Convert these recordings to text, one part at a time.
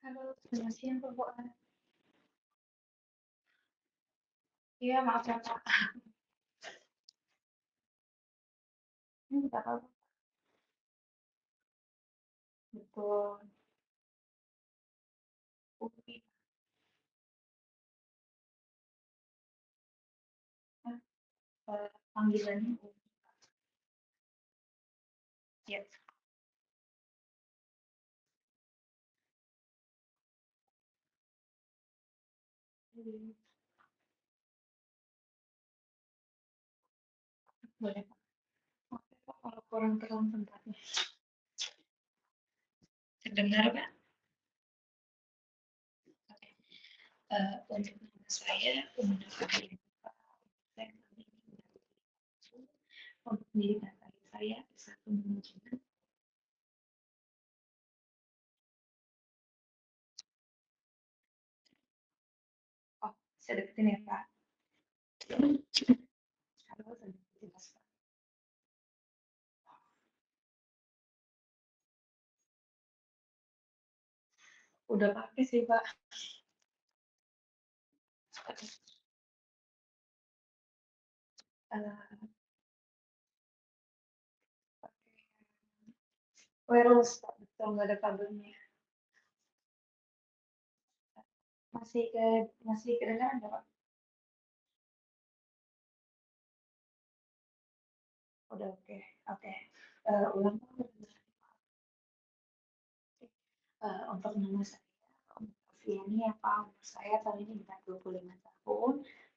Halo, selamat siang Pak Fuad. Iya, maaf ya Pak. Ini kita tahu betul UPI, kan, panggilannya UPI. Ya, jadi boleh Pak. Maaf ya Pak kalau kurang terang tempatnya. Terdengar Pak? Oke. Untuk nama saya, Unda Fahri. Saya kali ini untuk pendidikan karir saya S1 manajemen. Oh, saya deketin ya Pak. Halo, saya deketin Pak. Udah pakai sih Pak. Uh, pakai wireless Pak, betul nggak ada kabelnya. Masih ke masih kedengaran nggak Pak? Udah oke. Oke. Ulang tahun. Untuk nama saya, Fiani ya Pak, umur saya tahun ini bukan 25 tahun.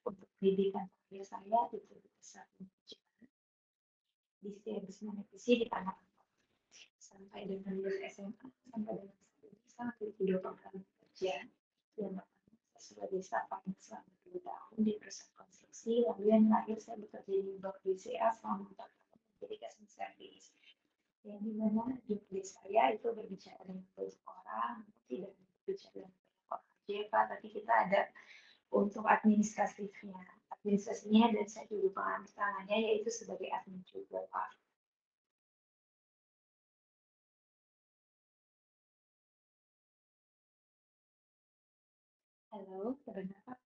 Untuk pendidikan karir saya itu besar di habis menepisi di tanah sampai dengan lulus SMA sampai dengan saat ini saya memiliki dua program kerja. Yang pertama saya sebagai staff finance selama 2 tahun di perusahaan konstruksi, lalu yang terakhir saya bekerja di bank BCA selama 4 tahun menjadi customer service. Yang dimana job desk saya itu berbicara dengan banyak orang, tidak berbicara dengan banyak orang aja Pak, tapi kita ada untuk administrasinya. Administrasinya dan saya juga pengambil tangannya yaitu sebagai admin juga Pak. Halo, terdengar Pak?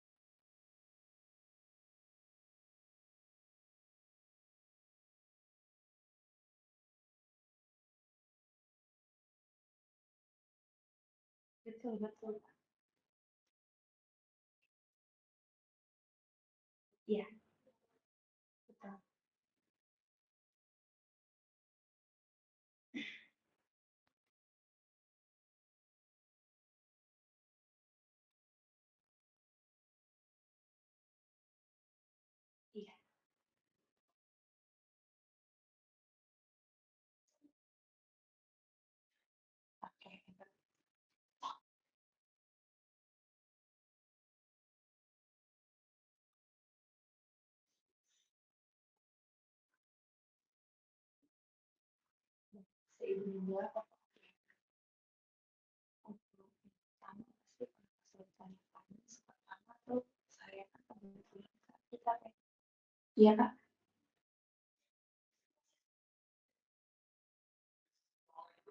Betul, betul Pak. Iya, betul. Iya, oke. Saya ingin jawab Pak. Untuk pertama pasti kesulitan yang paling pertama tuh saya kan kebetulan kita kayak iya Pak,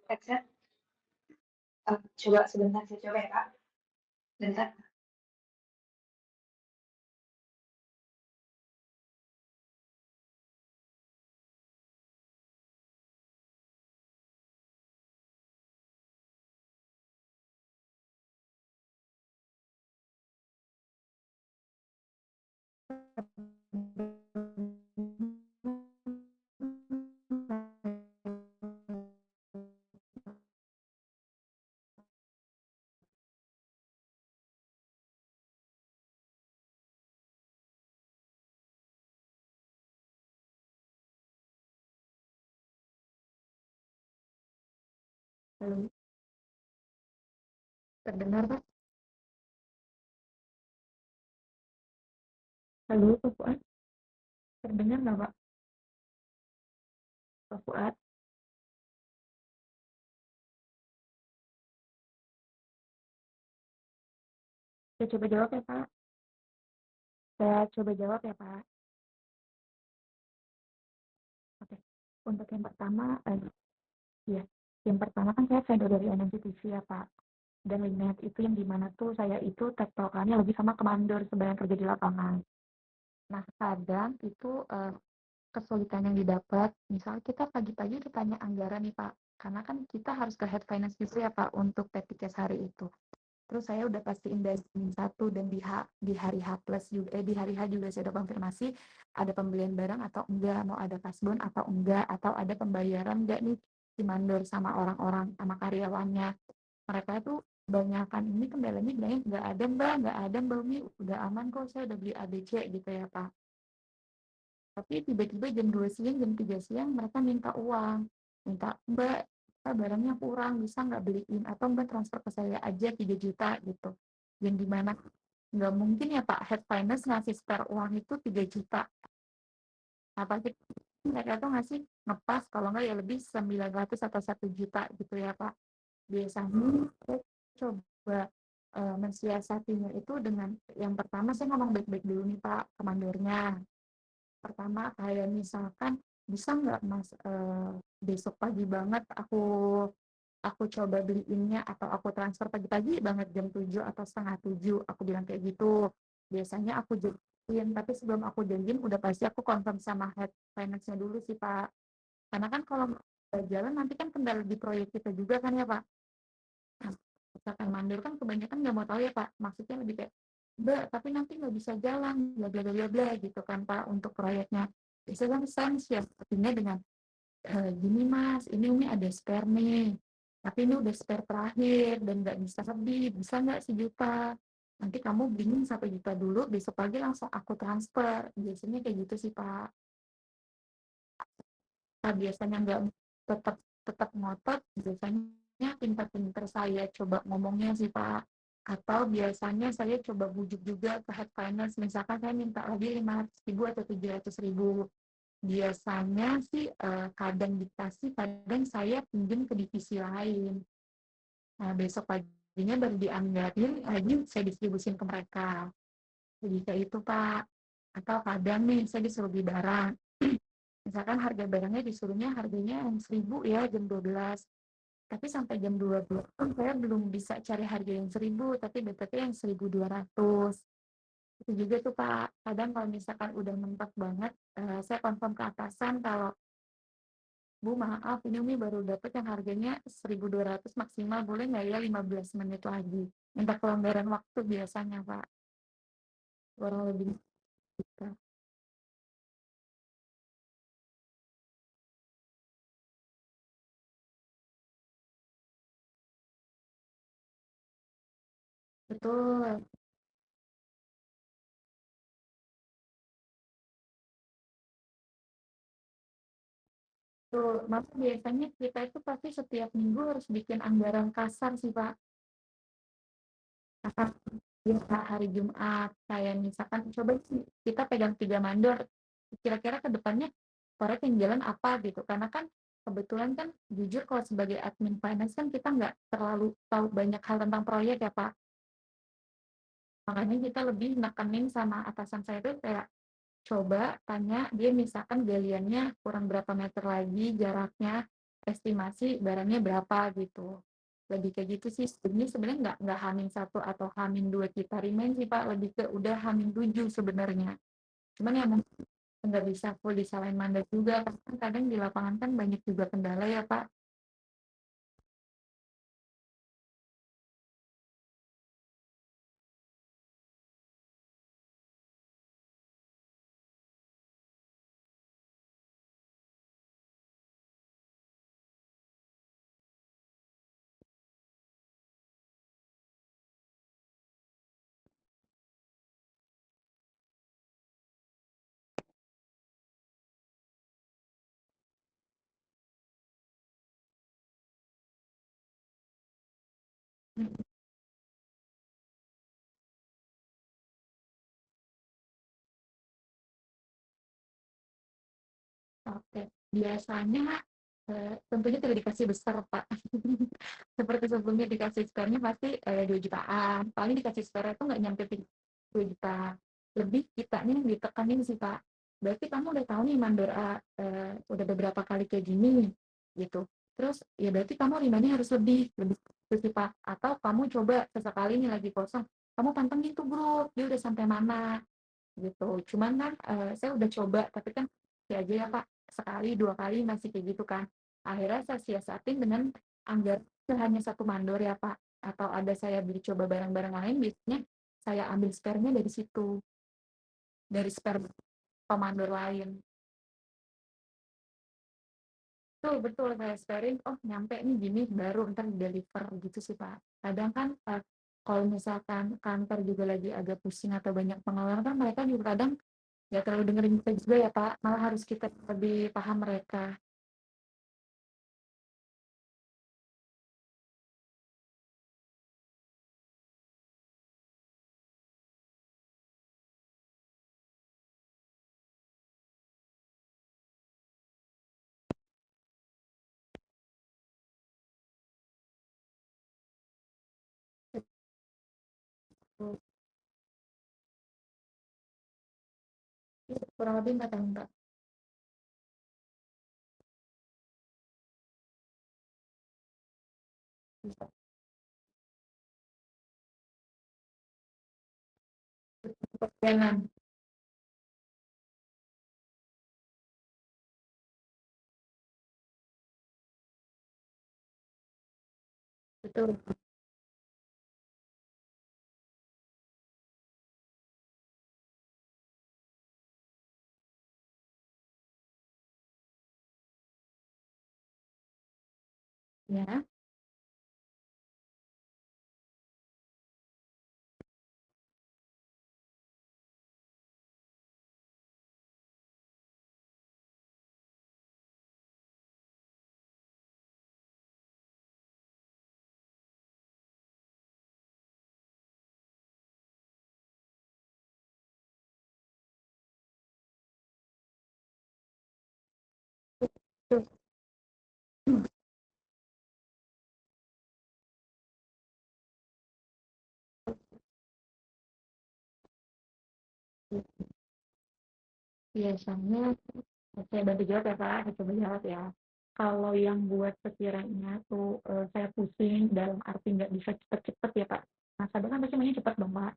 headset. Coba sebentar saya coba ya Pak. Bentar. Halo, terdengar Pak? Halo, Pak Fuad, terdengar nggak Pak? Pak Fuad, saya coba jawab ya Pak. Saya coba jawab ya Pak. Oke. Untuk yang pertama, ya, yang pertama kan saya vendor dari NNTTV ya Pak. Dan Linet itu yang dimana tuh saya itu tektokannya lebih sama komandor sebenarnya kerja di lapangan. Nah, kadang itu kesulitan yang didapat, misal kita pagi-pagi udah tanya anggaran nih Pak, karena kan kita harus ke head finance gitu ya Pak untuk TPCS hari itu. Terus saya udah pastiin dari satu dan di hari H plus juga, di hari H juga saya udah konfirmasi ada pembelian barang atau enggak, mau ada kasbon atau enggak, atau ada pembayaran enggak nih si mandor sama orang-orang sama karyawannya. Mereka tuh kebanyakan ini kendalanya bilangnya nggak ada mbak Umi, udah aman kok, saya udah beli ABC gitu ya Pak. Tapi tiba-tiba jam 2 siang, jam 3 siang mereka minta uang. Minta, Mbak, barangnya kurang, bisa nggak beliin? Atau Mbak transfer ke saya aja 3 juta gitu. Yang dimana nggak mungkin ya Pak, head finance ngasih spare uang itu 3 juta. Apalagi mereka tuh ngasih ngepas kalau nggak ya lebih 900 atau 1 juta gitu ya Pak. Biasanya saya coba mensiasatinya itu dengan yang pertama saya ngomong baik-baik dulu nih Pak, komandornya. Pertama kayak misalkan, bisa nggak Mas, besok pagi banget aku coba beliinnya atau aku transfer pagi-pagi banget jam 7 atau setengah 7, aku bilang kayak gitu. Biasanya aku janjiin, tapi sebelum aku janjiin udah pasti aku confirm sama head finance-nya dulu sih, Pak. Karena kan kalau nggak jalan nanti kan kendala di proyek kita juga kan ya, Pak. Nah, misalkan mandor kan kebanyakan nggak mau tahu ya, Pak. Maksudnya lebih kayak, Mbak, tapi nanti nggak bisa jalan, bla bla bla bla gitu kan, Pak, untuk proyeknya. Biasanya kan sense ya, sepertinya dengan gini Mas, ini Umi ada spare nih, tapi ini udah spare terakhir dan nggak bisa lebih, bisa nggak 1 juta? Nanti kamu beliin 1 juta dulu, besok pagi langsung aku transfer. Biasanya kayak gitu sih Pak. Nah, biasanya nggak tetap tetap ngotot, biasanya pintar-pintar saya coba ngomongnya sih Pak. Atau biasanya saya coba bujuk juga ke head finance, misalkan saya minta lagi 500 ribu atau 700 ribu. Biasanya sih kadang dikasih, kadang saya pinjam ke divisi lain. Nah, besok paginya baru dianggarin lagi saya distribusin ke mereka. Jadi kayak itu Pak. Atau kadang nih saya disuruh beli barang. Misalkan harga barangnya disuruhnya harganya yang 1.000 ya jam 12. Tapi sampai jam 12 pun saya belum bisa cari harga yang 1.000, tapi BTP yang 1.200. Itu juga tuh Pak. Kadang kalau misalkan udah mentok banget, saya confirm ke atasan kalau Bu, maaf, ini Umi baru dapat yang harganya 1.200 maksimal, boleh nggak ya 15 menit lagi? Minta kelonggaran waktu biasanya, Pak. Kurang lebih gitu. Betul, betul. Maka biasanya kita itu pasti setiap minggu harus bikin anggaran kasar sih, Pak. Kasar ya, hari Jumat. Kayak misalkan, coba sih kita pegang 3 mandor. Kira-kira ke depannya proyek yang jalan apa gitu. Karena kan kebetulan kan jujur kalau sebagai admin finance kan kita nggak terlalu tahu banyak hal tentang proyek ya Pak. Makanya kita lebih nekenin sama atasan saya tuh kayak coba tanya dia misalkan galiannya kurang berapa meter lagi jaraknya, estimasi barangnya berapa gitu. Lebih kayak gitu sih. Sebenarnya nggak H-1 atau H-2 kita remain sih Pak, lebih ke udah H-7 sebenarnya. Cuman ya mungkin nggak bisa full disalahin mandat juga, karena kan kadang di lapangan kan banyak juga kendala ya Pak. Mhm. Oke, biasanya, tentunya tidak dikasih besar, Pak. Seperti sebelumnya dikasih spare-nya pasti, 2 jutaan, paling dikasih spare itu nggak nyampe 2 juta. Lebih kitanya yang ditekanin sih, Pak. Berarti kamu udah tahu nih mandora, udah beberapa kali kayak gini, gitu. Terus ya berarti kamu rimanya harus lebih lebih itu sih, Pak. Atau kamu coba sesekali nih lagi kosong, kamu pantengin tuh grup, dia udah sampai mana, gitu. Cuman kan saya udah coba tapi kan ya aja ya Pak, sekali 2 kali masih kayak gitu kan. Akhirnya saya siasatin dengan anggaran hanya 1 mandor ya Pak, atau ada saya beli coba barang-barang lain biasanya saya ambil spare-nya dari situ, dari spare pemandor lain. Betul betul, saya sparing, oh nyampe nih gini baru ntar deliver gitu sih Pak. Kadang kan kalau misalkan kantor juga lagi agak pusing atau banyak pengeluaran kan mereka juga kadang nggak terlalu dengerin kita juga ya Pak, malah harus kita lebih paham mereka. Betul. Iya, kurang lebih 4 tahun Pak. Bisa. Perjalanan. Betul. Ya. Betul. Biasanya saya bantu jawab ya Pak, saya coba jawab ya. Kalau yang buat sekiranya tuh saya pusing dalam arti nggak bisa cepet-cepet ya Pak. Nah, sadar kan pasti maunya cepet dong Pak.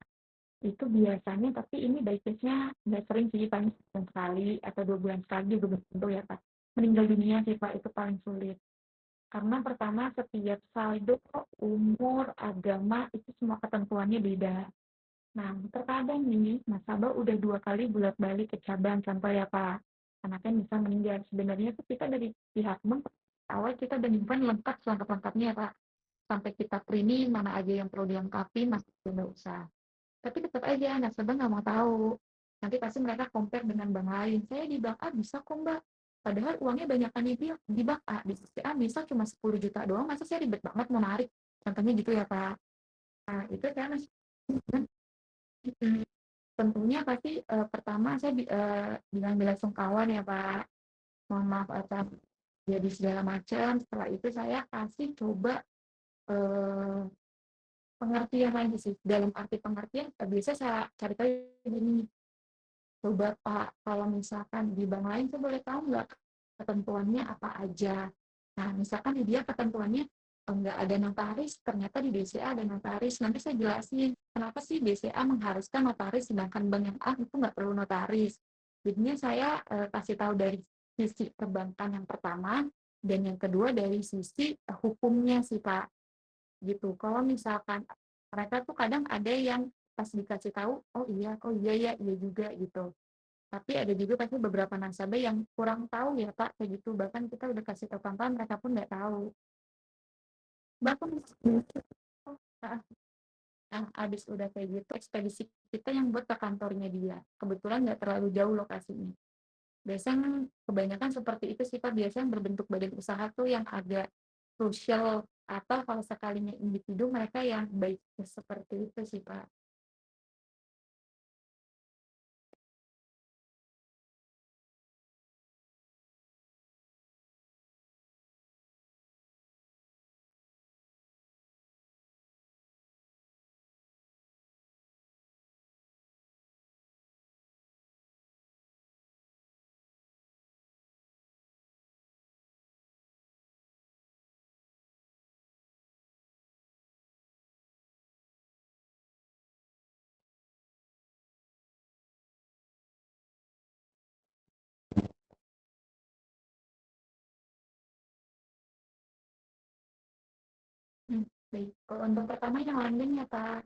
Itu biasanya, tapi ini baik case-nya nggak sering sih, paling sebulan sekali atau 2 bulan sekali juga belum tentu ya Pak. Meninggal dunia sih Pak, itu paling sulit. Karena pertama setiap saldo, umur, agama, itu semua ketentuannya beda. Nah, terkadang nih, nasabah udah 2 kali bolak-balik ke cabang, contoh ya Pak, anaknya bisa meninggal. Sebenarnya tuh kita dari pihak bank, awal kita udah nyimpan lengkap selengkap-lengkapnya ya Pak. Sampai kita print mana aja yang perlu dilengkapi, masih nggak usah. Tapi tetap aja nasabah nggak mau tahu. Nanti pasti mereka compare dengan bank lain. Saya di bank A bisa kok Mbak. Padahal uangnya banyak kan di bank A. Di bank A bisa cuma 10 juta doang. Masa saya ribet banget mau narik. Contohnya gitu ya Pak. Nah itu saya masih tentunya pasti pertama saya bilang belasungkawan ya Pak. Mohon maaf atas jadi segala macam. Setelah itu saya kasih coba eh, pengertian lagi sih. Dalam arti pengertian, biasa saya cari tahu gini, coba Pak, kalau misalkan di bank lain saya boleh tahu nggak ketentuannya apa aja. Nah, misalkan di dia ketentuannya nggak ada notaris, ternyata di BCA ada notaris. Nanti saya jelasin kenapa sih BCA mengharuskan notaris, sedangkan bank yang A itu nggak perlu notaris. Jadinya saya kasih tahu dari sisi perbankan yang pertama, dan yang kedua dari sisi hukumnya sih Pak. Gitu. Kalau misalkan mereka tuh kadang ada yang pas dikasih tahu, oh iya ya, iya juga gitu. Tapi ada juga pasti beberapa nasabah yang kurang tahu ya Pak, kayak gitu. Bahkan kita udah kasih tahu kapan mereka pun nggak tahu. Bahkan habis udah kayak gitu, ekspedisi kita yang buat ke kantornya dia. Kebetulan nggak terlalu jauh lokasinya. Biasanya kebanyakan seperti itu sih Pak, biasanya berbentuk badan usaha tuh yang agak krusial atau kalau sekalinya individu mereka yang baik seperti itu sih, Pak. Baik. Kalau untuk pertama yang langgeng ya, Pak.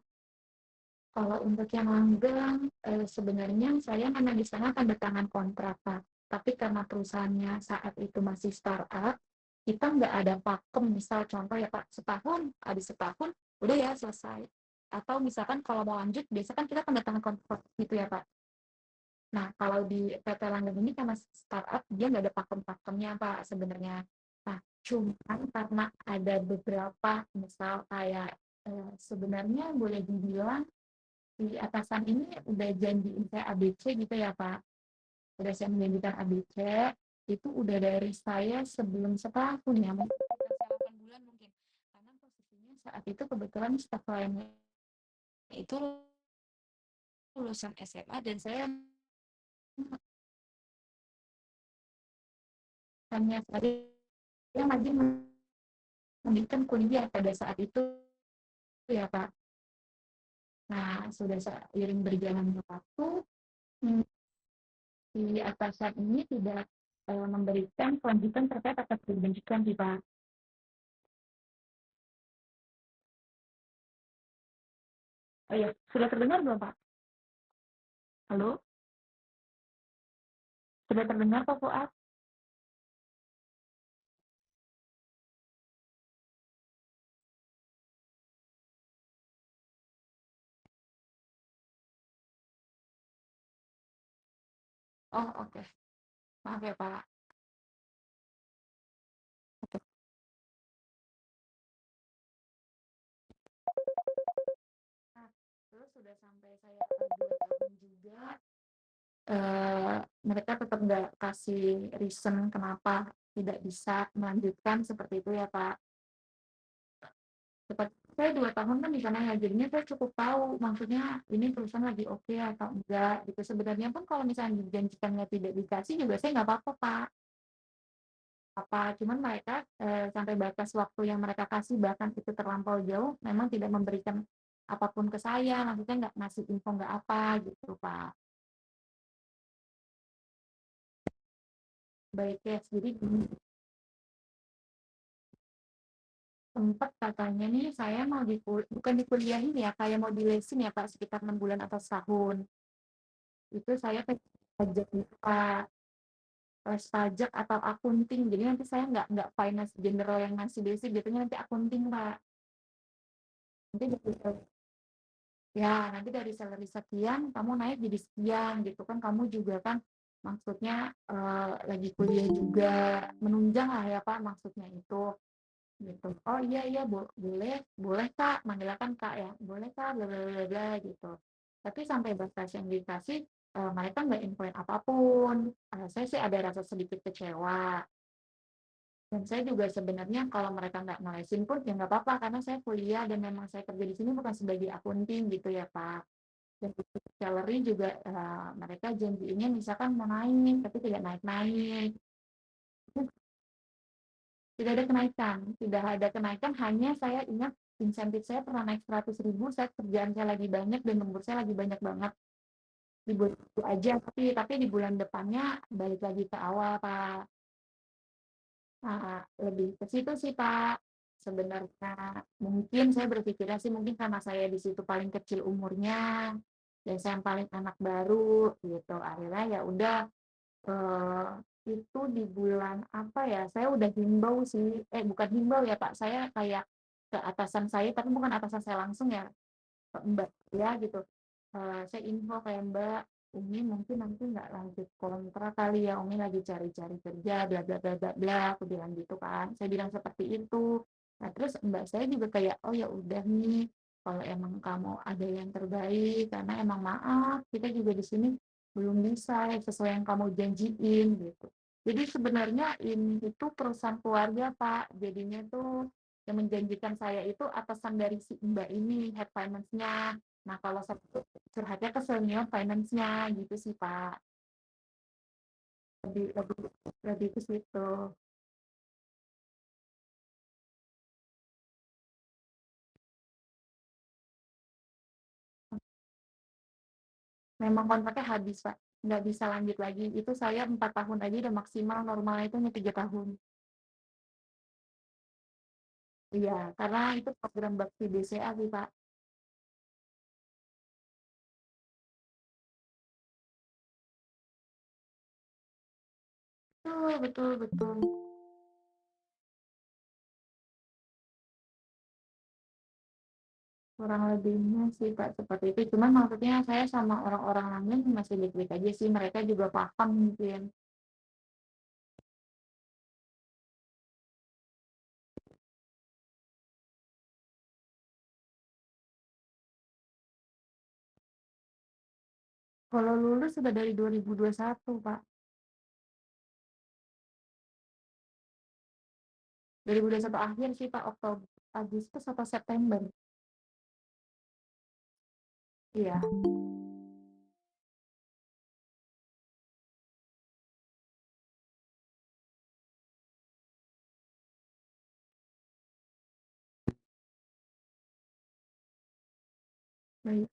Kalau untuk yang langgeng, sebenarnya saya memang di sana tanda tangan kontrak, Pak. Tapi karena perusahaannya saat itu masih startup, kita nggak ada pakem, misal contoh ya Pak, setahun, habis setahun, udah ya selesai. Atau misalkan kalau mau lanjut, biasa kan kita tanda tangan kontrak gitu ya Pak. Nah, kalau di PT Langgeng ini karena startup, dia nggak ada pakem-pakemnya Pak sebenarnya. Nah, cuman karena ada beberapa, misal kayak sebenarnya boleh dibilang si atasan ini udah janjiin saya ABC gitu ya Pak. Udah saya menjanjikan ABC, itu udah dari saya sebelum setahun ya, mungkin 8 bulan mungkin. Karena posisinya saat itu kebetulan staff lainnya itu lulusan SMA dan saya hanya saya yang lagi melanjutkan kuliah pada saat itu ya Pak. Nah, sudah seiring berjalannya waktu, hmm, si atasan ini tidak memberikan kelanjutan terkait atas pendidikan di Pak. Oh iya, sudah terdengar belum Pak? Halo, sudah terdengar Pak Fuad? Oh oke, maaf ya Pak. Oke. Nah, terus sudah sampai saya 2 tahun juga, mereka tetap nggak kasih reason kenapa tidak bisa melanjutkan seperti itu ya Pak. Seperti saya 2 tahun kan di sana ya, jadinya saya cukup tahu maksudnya ini perusahaan lagi oke atau enggak gitu. Sebenarnya pun kalau misalnya dijanjikannya tidak dikasih juga saya nggak apa-apa Pak. Apa cuman mereka sampai batas waktu yang mereka kasih bahkan itu terlampau jauh, memang tidak memberikan apapun ke saya, maksudnya nggak ngasih info nggak apa gitu Pak. Baik ya, jadi sempat katanya nih saya mau bukan dikuliahin ya, kayak mau dilesin ya Pak sekitar 6 bulan atau setahun. Itu saya pajak gitu Pak, pajak atau akunting. Jadi nanti saya nggak finance general yang ngasih basic, biasanya nanti akunting Pak. Nanti ya nanti dari salary sekian kamu naik jadi sekian gitu kan, kamu juga kan maksudnya lagi kuliah juga menunjang lah ya Pak, maksudnya itu gitu. Oh iya iya boleh boleh Kak, manggil kan Kak ya, boleh Kak bla bla bla bla gitu. Tapi sampai batas yang dikasih mereka nggak infoin apapun. Saya sih ada rasa sedikit kecewa. Dan saya juga sebenarnya kalau mereka nggak ngelesin pun ya nggak apa-apa karena saya kuliah dan memang saya kerja di sini bukan sebagai akunting gitu ya Pak. Dan salary juga mereka janjinya misalkan mau naik tapi tidak naik-naik. Tidak ada kenaikan, tidak ada kenaikan, hanya saya ingat insentif saya pernah naik 100.000 saat kerjaan saya lagi banyak dan lembur saya lagi banyak banget di bulan itu aja, tapi di bulan depannya balik lagi ke awal Pak. Nah, lebih ke situ sih Pak. Sebenarnya mungkin saya berpikirnya sih mungkin karena saya di situ paling kecil umurnya dan saya yang paling anak baru gitu. Akhirnya ya udah itu di bulan apa ya? Saya udah himbau sih, bukan himbau ya Pak. Saya kayak ke atasan saya, tapi bukan atasan saya langsung ya, ke Mbak ya gitu. Saya info kayak Mbak, Umi mungkin nanti nggak lanjut kontrak kali ya, Umi lagi cari-cari kerja, bla bla bla bla bla. Aku bilang gitu kan. Saya bilang seperti itu. Nah, terus mbak saya juga kayak, oh ya udah nih, kalau emang kamu ada yang terbaik, karena emang maaf, kita juga di sini belum bisa sesuai yang kamu janjiin gitu. Jadi sebenarnya ini itu perusahaan keluarga Pak, jadinya tuh yang menjanjikan saya itu atasan dari si mbak ini, head finance-nya. Nah kalau saya tuh curhatnya ke senior finance-nya gitu sih Pak, lebih lebih lebih ke situ. Memang kontraknya habis, Pak, nggak bisa lanjut lagi. Itu saya 4 tahun aja udah maksimal, normalnya itu hanya 3 tahun. Iya, karena itu program bakti BCA sih, Pak. Betul betul betul. Kurang lebihnya sih, Pak, seperti itu. Cuman maksudnya saya sama orang-orang lain masih baik-baik aja sih, mereka juga paham mungkin. Kalau lulus sudah dari 2021, Pak. 2021 akhir sih, Pak, Oktober, Agustus atau September. Iya, baik.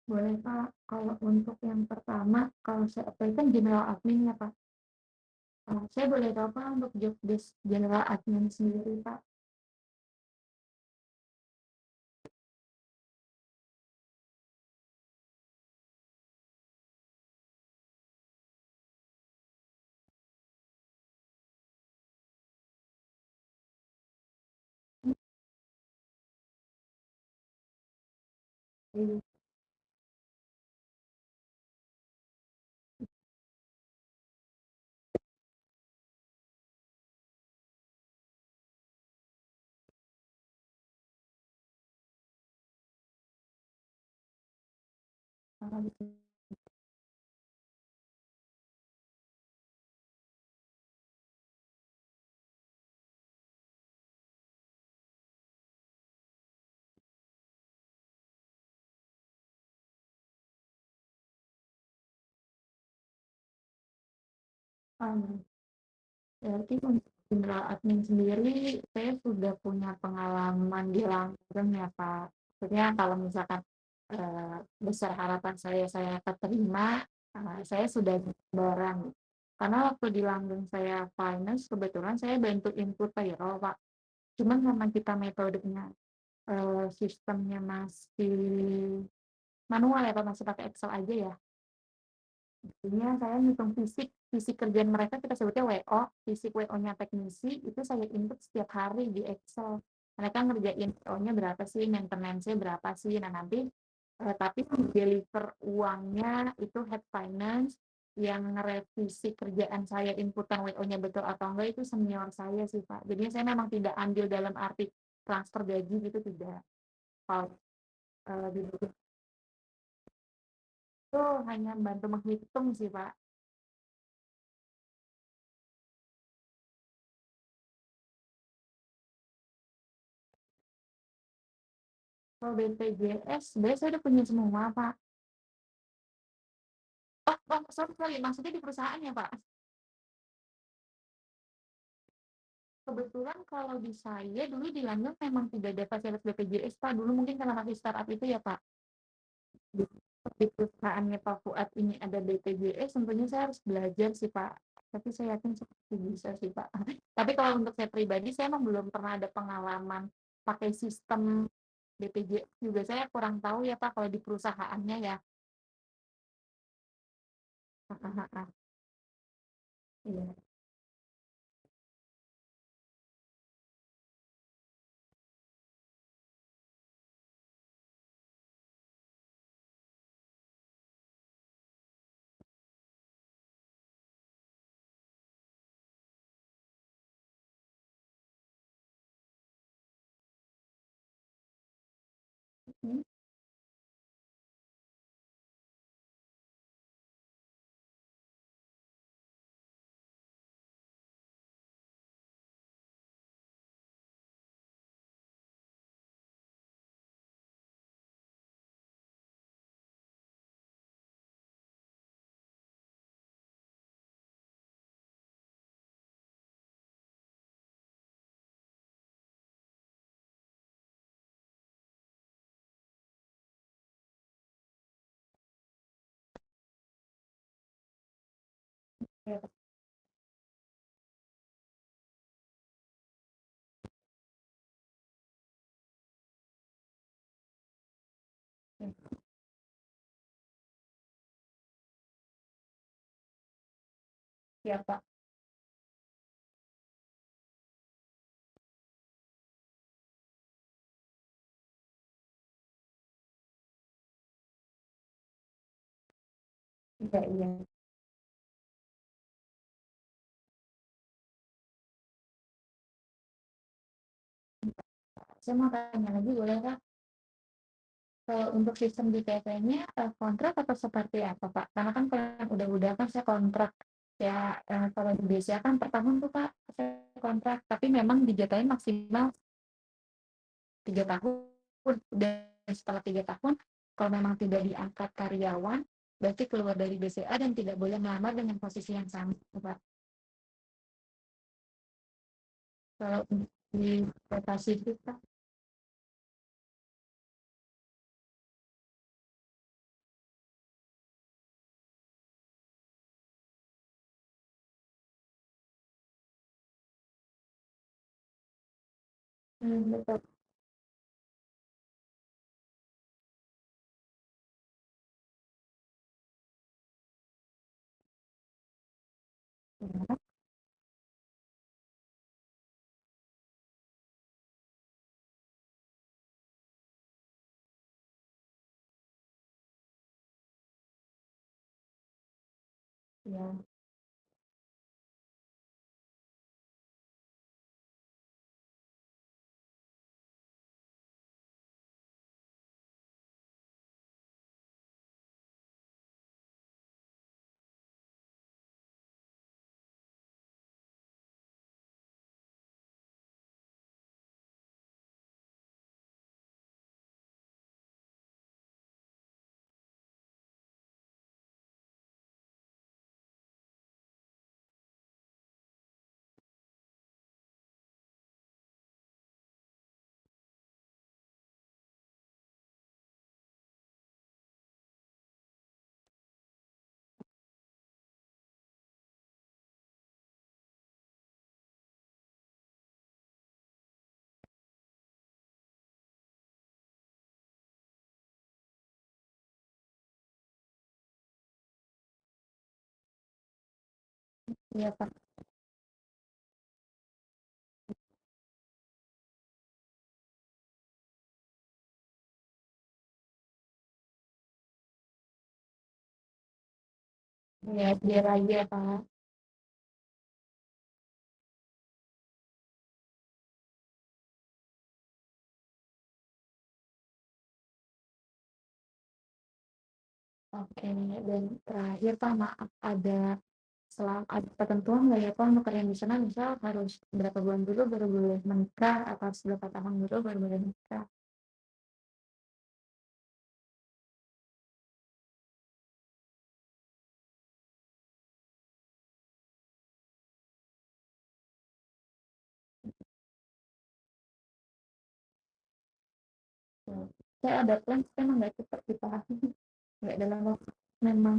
Boleh, Pak. Kalau untuk yang pertama, kalau saya apply kan general admin ya, Pak. Saya boleh tahu Pak untuk job desk general admin sendiri Pak? Iya, Kakak bisa. Um, Berarti untuk general admin sendiri, saya sudah punya pengalaman di langgeng ya Pak. Maksudnya kalau misalkan besar harapan saya keterima, saya sudah barang. Karena waktu di langgeng saya finance, kebetulan saya bantu input payroll Pak. Cuman karena kita metodenya sistemnya masih manual ya Pak, masih pakai Excel aja ya. Jadinya saya ngitung fisik, fisik kerjaan mereka kita sebutnya WO, fisik WO-nya teknisi itu saya input setiap hari di Excel. Mereka ngerjain WO-nya berapa sih, maintenance-nya berapa sih. Nah nanti tapi deliver uangnya itu head finance, yang ngerevisi kerjaan saya inputan WO-nya betul atau enggak itu senior saya sih Pak. Jadinya saya memang tidak ambil dalam arti transfer gaji gitu tidak. Kalau di itu hanya bantu menghitung sih Pak. Kalau BPJS, sebenarnya saya udah punya semua, Pak. Oh, sorry, sorry, maksudnya di perusahaan ya, Pak? Kebetulan kalau di saya dulu di Langgeng memang tidak ada fasilitas BPJS, Pak. Dulu mungkin karena masih startup itu ya, Pak. Di, di perusahaannya Pak Fuad ini ada BPJS, tentunya saya harus belajar sih, Pak. Tapi saya yakin seperti bisa sih, Pak. Tapi kalau untuk saya pribadi, saya memang belum pernah ada pengalaman pakai sistem BPJS juga. Saya kurang tahu ya, Pak, kalau di perusahaannya ya. Iya. Hmm, ya, Pak. Ya, Pak. Iya, iya. Saya mau tanya lagi boleh, Kak? Kalau untuk sistem di PT-nya kontrak atau seperti apa, Pak? Karena kan kalau yang udah-udah kan saya kontrak. Ya, kalau di BCA kan per tahun tuh, Pak, saya kontrak. Tapi memang dijatahin maksimal 3 tahun. Dan setelah 3 tahun, kalau memang tidak diangkat karyawan, berarti keluar dari BCA dan tidak boleh melamar dengan posisi yang sama, Pak. Kalau di rotasi itu, Pak. Betul. Ya, ya, Pak. Ya, biar aja, Pak. Oke, dan terakhir Pak, maaf ada ketentuan nggak ya Pak untuk karyawan di sana misal harus berapa bulan dulu baru boleh menikah atau harus berapa tahun dulu baru boleh menikah? Ya. Saya ada plan, tapi emang nggak cepat kita nggak dalam waktu memang.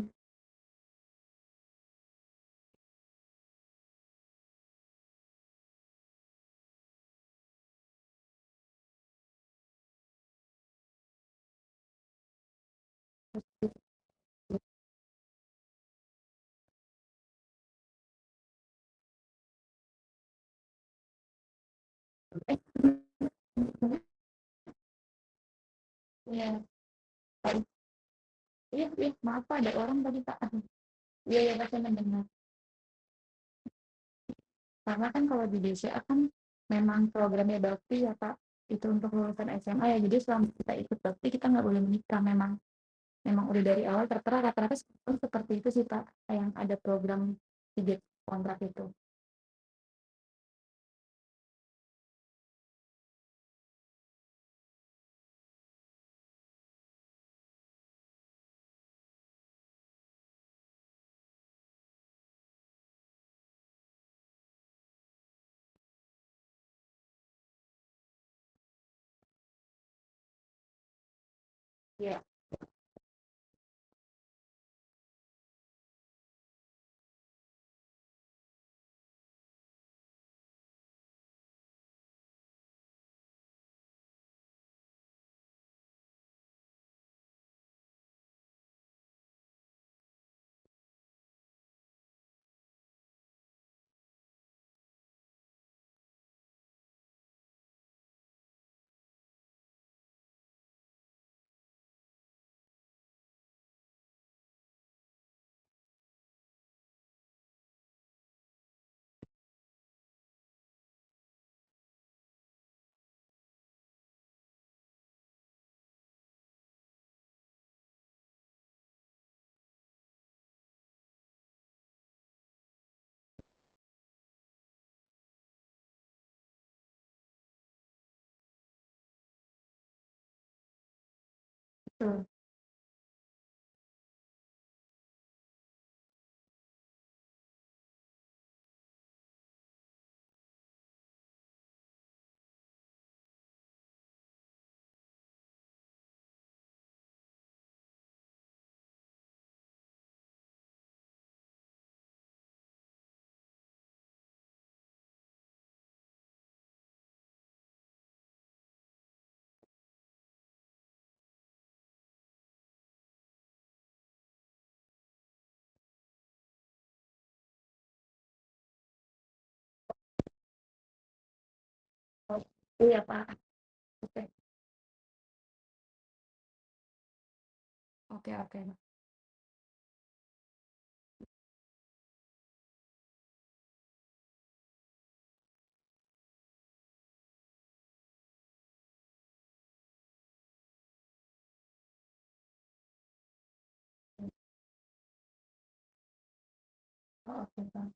Eh, ya, iya, iya, maaf Pak, ada orang tadi Pak. Iya, iya, Pak, saya mendengar. Karena kan kalau di DCA kan memang programnya bakti ya Pak. itu untuk lulusan SMA ya. Jadi selama kita ikut bakti kita nggak boleh menikah. Memang udah dari awal tertera rata-rata seperti itu sih Pak, yang ada program 3 kontrak itu. Iya, betul. Oh, iya Pak. Oke, oke, oke. Oh, oke Pak.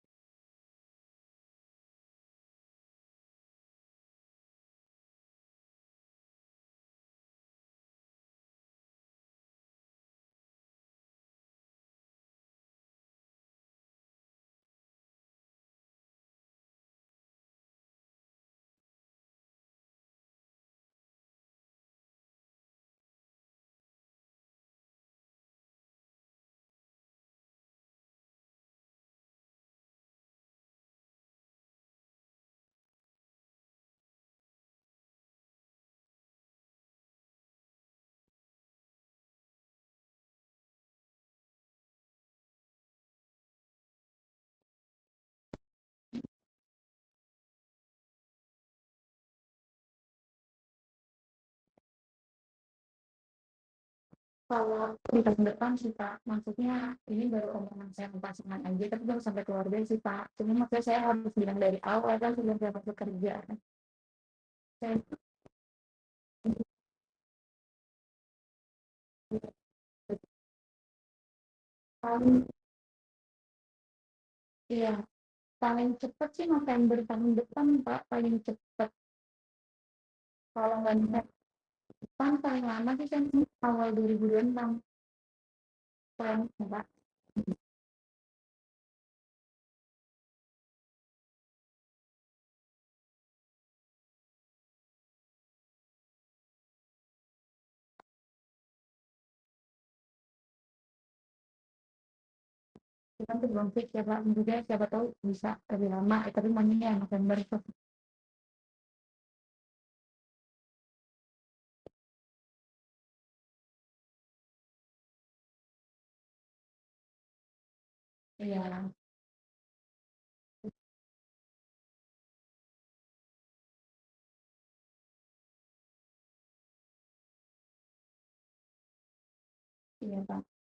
Kalau di tahun depan sih Pak, maksudnya ini baru omongan saya sama pasangan aja, tapi belum sampai keluarga sih Pak. Cuma maksudnya saya harus bilang dari awal kan sebelum saya masuk kerja. Saya paling, iya, paling cepat sih November tahun depan Pak, paling cepat. Kalau nggak depan paling lama sih kan awal 2026 plan Pak. Kita tuh belum fix ya Pak, juga siapa tahu bisa lebih lama, tapi maunya ya November tuh. Iya, iya Pak.